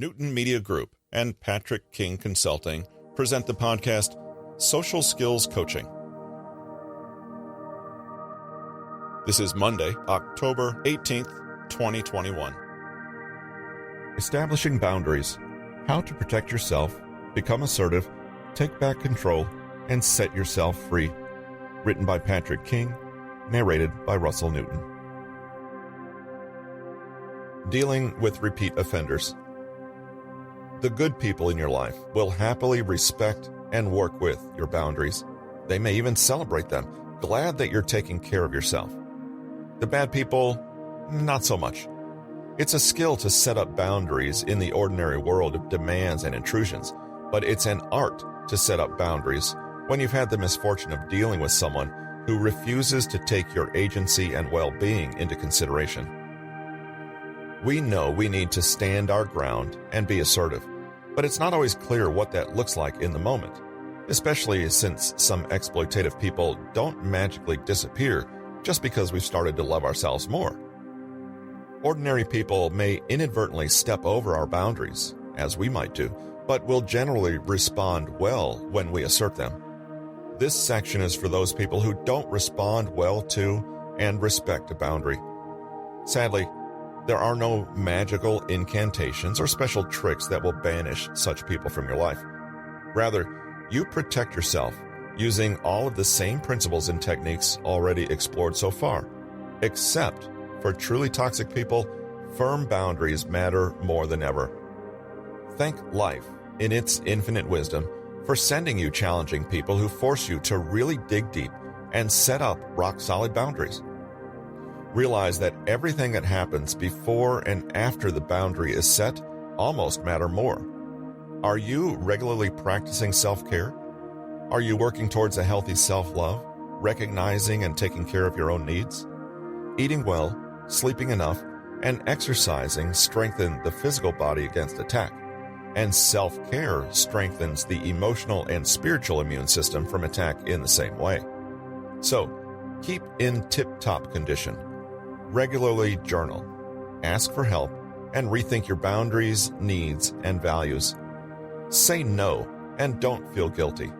Newton Media Group and Patrick King Consulting present the podcast Social Skills Coaching. This is Monday, October 18th, 2021. Establishing boundaries. How to protect yourself, become assertive, take back control, and set yourself free. Written by Patrick King, narrated by Russell Newton. Dealing with repeat offenders. The good people in your life will happily respect and work with your boundaries. They may even celebrate them, glad that you're taking care of yourself. The bad people, not so much. It's a skill to set up boundaries in the ordinary world of demands and intrusions, but it's an art to set up boundaries when you've had the misfortune of dealing with someone who refuses to take your agency and well-being into consideration. We know we need to stand our ground and be assertive, but it's not always clear what that looks like in the moment, especially since some exploitative people don't magically disappear just because we've started to love ourselves more. Ordinary people may inadvertently step over our boundaries, as we might do, but will generally respond well when we assert them. This section is for those people who don't respond well to and respect a boundary. Sadly, there are no magical incantations or special tricks that will banish such people from your life. Rather, you protect yourself using all of the same principles and techniques already explored so far. Except for truly toxic people, firm boundaries matter more than ever. Thank life, in its infinite wisdom, for sending you challenging people who force you to really dig deep and set up rock-solid boundaries. Realize that everything that happens before and after the boundary is set almost matter more. Are you regularly practicing self-care? Are you working towards a healthy self-love, recognizing and taking care of your own needs? Eating well, sleeping enough, and exercising strengthen the physical body against attack, and self-care strengthens the emotional and spiritual immune system from attack in the same way. So, keep in tip-top condition. Regularly journal, ask for help, and rethink your boundaries, needs, and values. Say no and don't feel guilty.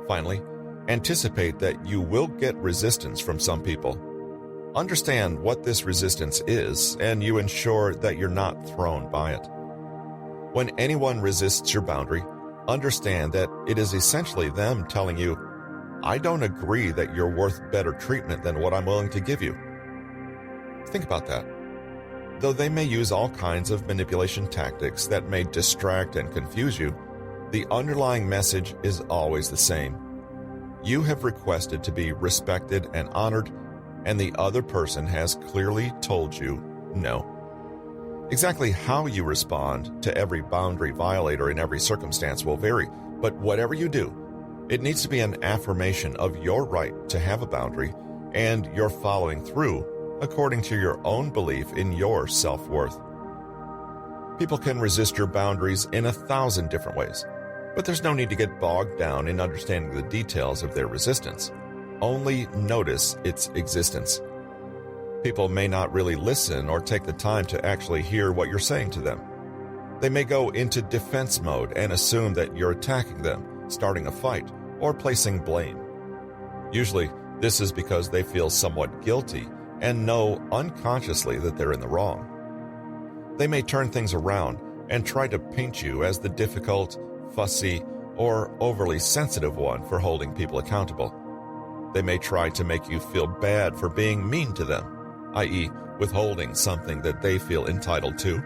Finally, anticipate that you will get resistance from some people. Understand what this resistance is, and you ensure that you're not thrown by it. When anyone resists your boundary, understand that it is essentially them telling you, "I don't agree that you're worth better treatment than what I'm willing to give you." Think about that. Though they may use all kinds of manipulation tactics that may distract and confuse you, the underlying message is always the same. You have requested to be respected and honored, and the other person has clearly told you no. Exactly how you respond to every boundary violator in every circumstance will vary, but whatever you do, it needs to be an affirmation of your right to have a boundary and your following through according to your own belief in your self-worth. People can resist your boundaries in 1,000 different ways, but there's no need to get bogged down in understanding the details of their resistance. Only notice its existence. People may not really listen or take the time to actually hear what you're saying to them. They may go into defense mode and assume that you're attacking them, starting a fight, or placing blame. Usually, this is because they feel somewhat guilty and know unconsciously that they're in the wrong. They may turn things around and try to paint you as the difficult, fussy, or overly sensitive one for holding people accountable. They may try to make you feel bad for being mean to them, i.e., withholding something that they feel entitled to,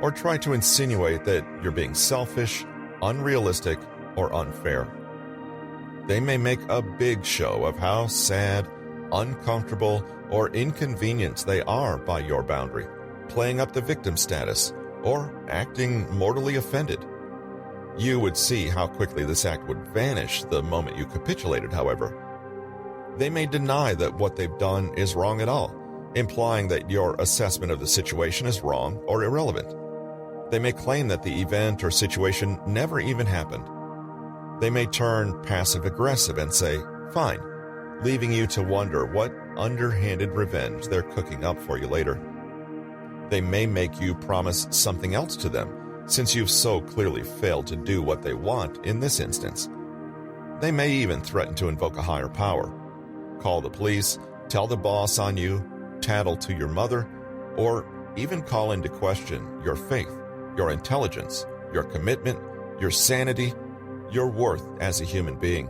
or try to insinuate that you're being selfish, unrealistic, or unfair. They may make a big show of how sad, uncomfortable, or inconvenienced they are by your boundary, playing up the victim status, or acting mortally offended. You would see how quickly this act would vanish the moment you capitulated, however. They may deny that what they've done is wrong at all, implying that your assessment of the situation is wrong or irrelevant. They may claim that the event or situation never even happened. They may turn passive-aggressive and say, "Fine," leaving you to wonder what underhanded revenge they're cooking up for you later. They may make you promise something else to them, since you've so clearly failed to do what they want in this instance. They may even threaten to invoke a higher power, call the police, tell the boss on you, tattle to your mother, or even call into question your faith, your intelligence, your commitment, your sanity, your worth as a human being.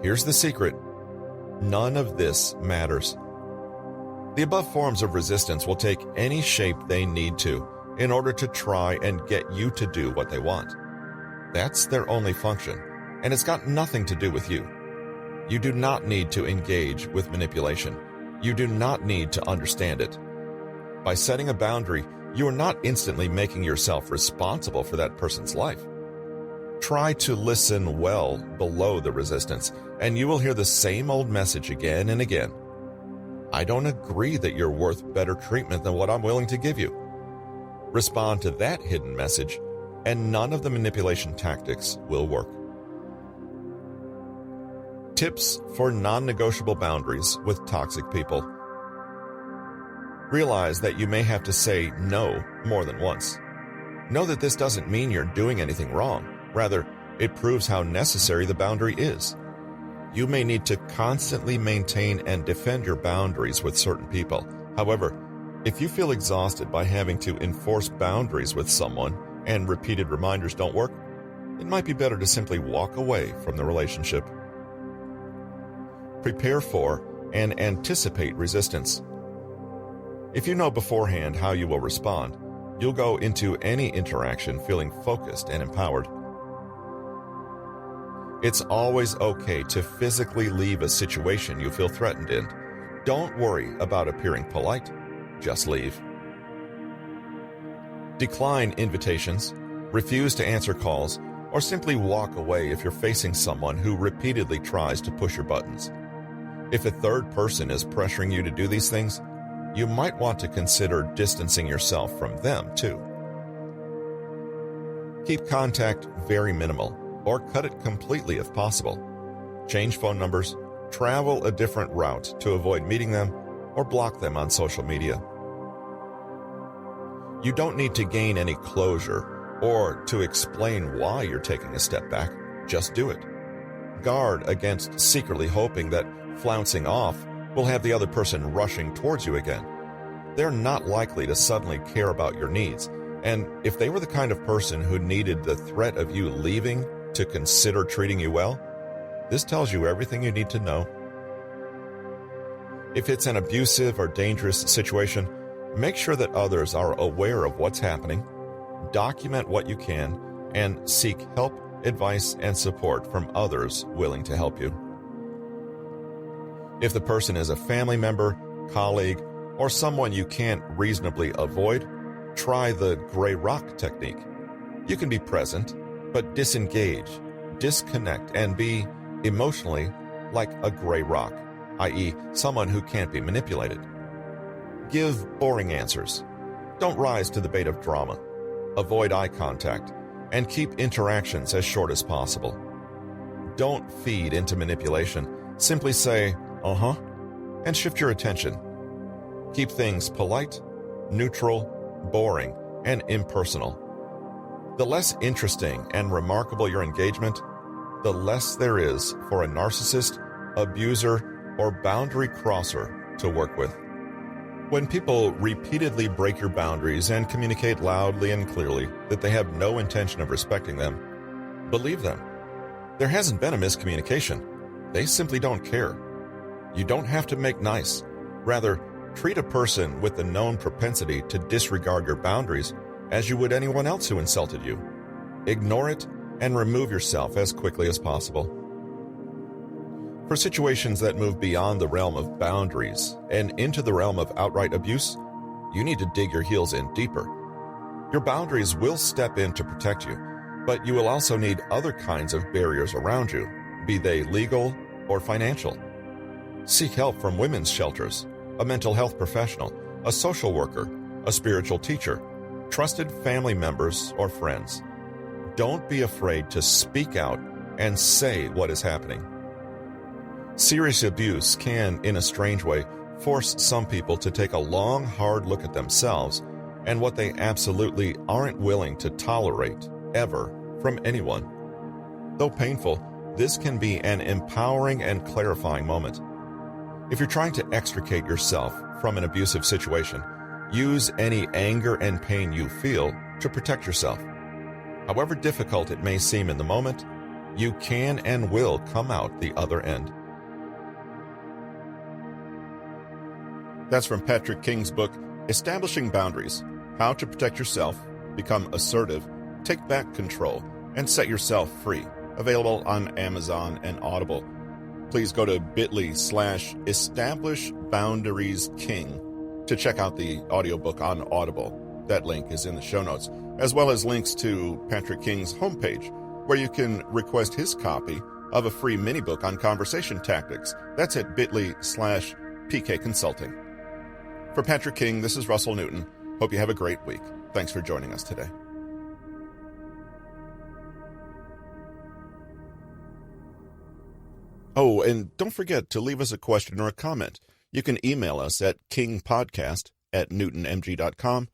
Here's the secret: none of this matters. The above forms of resistance will take any shape they need to in order to try and get you to do what they want. That's their only function, and it's got nothing to do with you. You do not need to engage with manipulation. You do not need to understand it. By setting a boundary, you are not instantly making yourself responsible for that person's life. Try to listen well below the resistance, and you will hear the same old message again and again. I don't agree that you're worth better treatment than what I'm willing to give you. Respond to that hidden message, and none of the manipulation tactics will work. Tips for non-negotiable boundaries with toxic people. Realize that you may have to say no more than once. Know that this doesn't mean you're doing anything wrong. Rather, it proves how necessary the boundary is. You may need to constantly maintain and defend your boundaries with certain people. However, if you feel exhausted by having to enforce boundaries with someone and repeated reminders don't work, it might be better to simply walk away from the relationship. Prepare for and anticipate resistance. If you know beforehand how you will respond, you'll go into any interaction feeling focused and empowered. It's always okay to physically leave a situation you feel threatened in. Don't worry about appearing polite. Just leave. Decline invitations, refuse to answer calls, or simply walk away if you're facing someone who repeatedly tries to push your buttons. If a third person is pressuring you to do these things, you might want to consider distancing yourself from them too. Keep contact very minimal, or cut it completely if possible. Change phone numbers, travel a different route to avoid meeting them, or block them on social media. You don't need to gain any closure or to explain why you're taking a step back. Just do it. Guard against secretly hoping that flouncing off will have the other person rushing towards you again. They're not likely to suddenly care about your needs, and if they were the kind of person who needed the threat of you leaving to consider treating you well, this tells you everything you need to know. If it's an abusive or dangerous situation, make sure that others are aware of what's happening, document what you can, and seek help, advice, and support from others willing to help you. If the person is a family member, colleague, or someone you can't reasonably avoid, try the gray rock technique. You can be present, but disengage, disconnect, and be emotionally like a gray rock, i.e., someone who can't be manipulated. Give boring answers. Don't rise to the bait of drama. Avoid eye contact, and keep interactions as short as possible. Don't feed into manipulation. Simply say, "uh-huh," and shift your attention. Keep things polite, neutral, boring, and impersonal. The less interesting and remarkable your engagement, the less there is for a narcissist, abuser, or boundary crosser to work with. When people repeatedly break your boundaries and communicate loudly and clearly that they have no intention of respecting them, believe them. There hasn't been a miscommunication. They simply don't care. You don't have to make nice. Rather, treat a person with the known propensity to disregard your boundaries as you would anyone else who insulted you. Ignore it and remove yourself as quickly as possible. For situations that move beyond the realm of boundaries and into the realm of outright abuse, you need to dig your heels in deeper. Your boundaries will step in to protect you, but you will also need other kinds of barriers around you, be they legal or financial. Seek help from women's shelters, a mental health professional, a social worker, a spiritual teacher, trusted family members, or friends. Don't be afraid to speak out and say what is happening. Serious abuse can, in a strange way, force some people to take a long, hard look at themselves and what they absolutely aren't willing to tolerate, ever, from anyone. Though painful, this can be an empowering and clarifying moment. If you're trying to extricate yourself from an abusive situation, use any anger and pain you feel to protect yourself. However difficult it may seem in the moment, you can and will come out the other end. That's from Patrick King's book, Establishing Boundaries: How to Protect Yourself, Become Assertive, Take Back Control, and Set Yourself Free. Available on Amazon and Audible. Please go to bit.ly/establishboundariesking to check out the audiobook on Audible. That link is in the show notes, as well as links to Patrick King's homepage, where you can request his copy of a free mini-book on conversation tactics. That's at bit.ly/PK Consulting. For Patrick King, this is Russell Newton. Hope you have a great week. Thanks for joining us today. Oh, and don't forget to leave us a question or a comment. You can email us at kingpodcast@newtonmg.com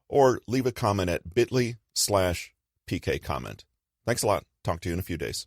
or leave a comment at bit.ly/PK comment. Thanks a lot. Talk to you in a few days.